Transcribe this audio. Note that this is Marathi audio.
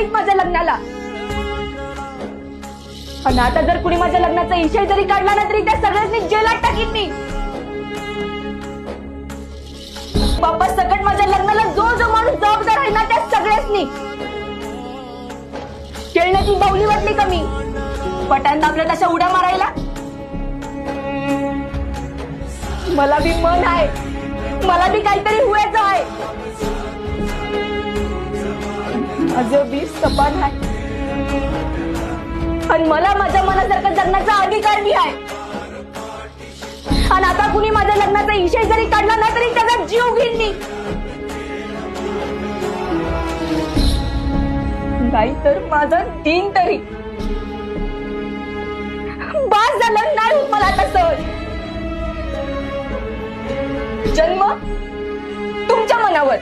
नाहीत माझ्या लग्नाला। आणि आता जर कुणी माझ्या लग्नाचा विषय जरी काढला ना तरी त्या सगळ्यांनी जेलात टाकीन मी। बाप्पा सकट माझ्या लग्नाला जो जो माणूस जबाबदार आहे ना त्या सगळ्यांनी। खेळण्याची बाहुली वाटली का मी पटांना आपल्याला अशा उड्या मारायला? मला बी मन आहे, मला बी काहीतरी व्हायचं आहे। माझं बी सपन आहे आणि मला माझ्या मनासारखं जगण्याचा अधिकार बी आहे। आणि आता कुणी माझ्या लग्नाचा विषय जरी काढला ना तरी त्याचा जीव घेईन मी। नाही तर माझा दिन तरी बास झालं, नाही होत मला आता सहन। जन्म तुमच्या मनावर।